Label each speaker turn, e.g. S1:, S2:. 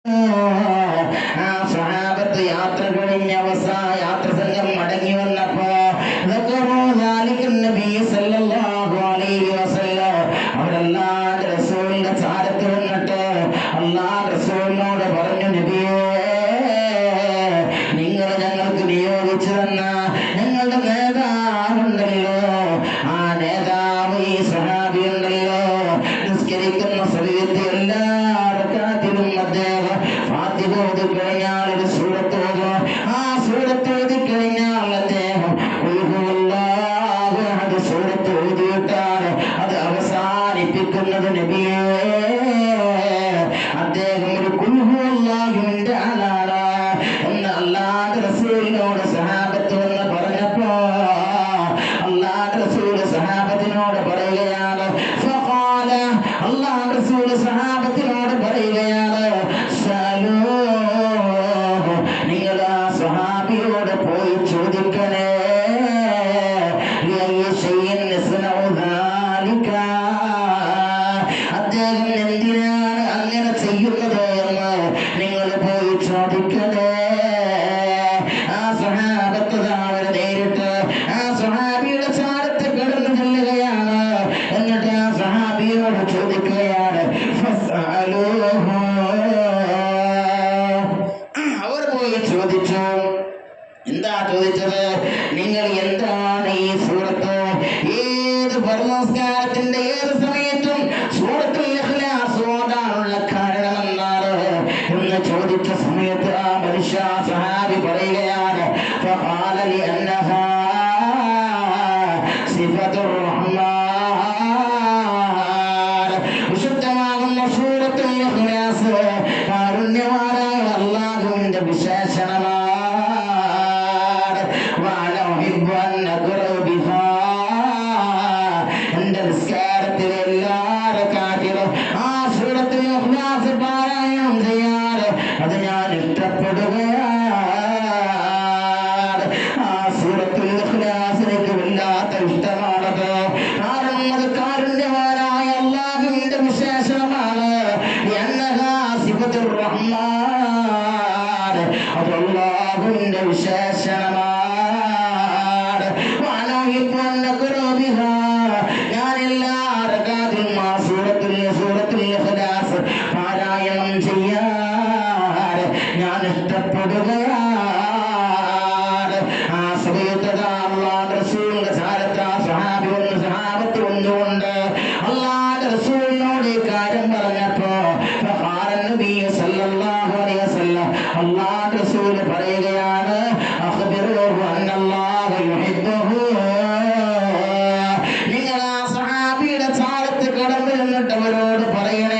S1: ആ സ്വഹാബത്ത് യാത്ര കഴിഞ്ഞ യാത്ര സംഘം മടങ്ങി വന്നപ്പോ അവരല്ലാന്റെ റസൂലിന്റെ ചാരത്ത് വന്നിട്ട് അല്ലാഹ് റസൂലിനോട് പറഞ്ഞു, നബിയേ, നിങ്ങൾ ഞങ്ങൾക്ക് നിയോഗിച്ചു തന്ന ഞങ്ങളുടെ നേതാവുണ്ടല്ലോ, ആ നേതാവ് ഈ സ്വഹാബി ഉണ്ടല്ലോ, നിസ്കരിക്കുന്ന സമയത്ത് എല്ലാ റക്അത്തിലും അദ്ദേഹം ഫാത്തിഹ ഓതി കഴിഞ്ഞാൽ ഒരു സൂറത്ത് ഓതും. ആ സൂറത്ത് ഓതി കഴിഞ്ഞാൽ അദ്ദേഹം സൂറത്ത് ഓതിയിട്ടാണ് അത് അവസാനിപ്പിക്കുന്നത്. നബിയേ, അദ്ദേഹം ഒരു ഖുൽഹു അല്ലാഹുവിന്റെ ആളാണ് എന്ന് അല്ലാഹുവിന്റെ റസൂലിനോട് സഹാബത്ത് എന്ന് പറഞ്ഞപ്പോ അല്ലാഹുവിന്റെ റസൂൽ സഹാബത്തിനോട് പറയുകയാണ്, ഫഖാല, അല്ലാഹുവിന്റെ റസൂൽ സഹാബത്തിനോട് പറയുകയാണ്, സലൂ, നിങ്ങൾ ആ സ്വഹാബിയോട് പോയി ചോദിക്കണേ, അദ്ദേഹം എന്തിനാണ് അങ്ങനെ ചെയ്യുന്നത് എന്ന് നിങ്ങൾ പോയി ചോദിക്കണേ. ആ സ്വഹാബത്ത് അവരെ നേരിട്ട് ആ സ്വഹാബിയുടെ ചാരത്ത് കിടന്നു ചെല്ലുകയാണ്. എന്നിട്ട് ആ സ്വഹാബിയോട് ചോദിക്കുകയാണ്, അവർ പോയി ചോദിച്ചു. എന്താ ചോദിച്ചത്? നിങ്ങൾ എന്താണ് ഈ സൂറത്ത് ഏത് പരമസ്കാരത്തിന്റെ ഏത് സമയത്തും സൂറത്തുൽ ഇഖ്ലാസ് ഓതാനുള്ള കാരണം എന്താണ് എന്ന് ചോദിച്ച സമയത്ത് ആ മനുഷ്യ സഹാബി പറയുകയാണ്, ഫഖാല ലിഅന്നഹാ സിഫത്തുർ റഹ്മാൻ, വിശുദ്ധമാകുന്ന സൂറത്തുൽ ഇഖ്ലാസ് കാരുണ്യവാനായ അല്ലാഹുവിന്റെ വിശേഷണമാണ്. എന്റെ നിസ്കാരത്തിലെ എല്ലാ റക്അത്തിലും ആ സൂറത്തുൽ ഇഖ്ലാസ് പാരായണം ചെയ്യാറ് അത് ഞാൻ ഇഷ്ടപ്പെടുകയാണ്. ആ സൂറത്തുൽ ഇഖ്ലാസ് എനിക്ക് വല്ലാത്ത ഇഷ്ടമാണത്. കാരണം അത് കാരുണ്യവാനായ അല്ലാഹുവിന്റെ വിശേഷണമാണ്. എന്നഹാ സിഫത്തുർ റഹ്മാൻ, അത് അല്ലാഹുവിന്റെ വിശേഷണമാണ്. ഞാൻ എല്ലാ റക്അത്തിലും ആ സൂറത്തുൽ ഇഖ്ലാസ് പാരായണം ചെയ്യാൻ ഞാൻ ഇഷ്ടപ്പെടുകയാണ്. ആ സമയത്ത് അല്ലാഹുവിന്റെ റസൂലിന്റെ ചാരത്ത് ആ സഹാബത്ത് വന്നുകൊണ്ട് അല്ലാഹുവിന്റെ റസൂലിനോട് ഈ കാര്യം പറഞ്ഞപ്പോ നബി സല്ലല്ലാഹു അലൈഹി വസല്ലം അല്ലാഹുവിന്റെ റസൂൽ പറയുകയാണ്, അഖ്ബിറൂഹു അന്നല്ലാഹ യുഹിബ്ബുഹു, നിങ്ങൾ ആ സഹാബിയുടെ ചാരത്ത് കടന്നു എന്നിട്ട് അവരോട് പറയണം,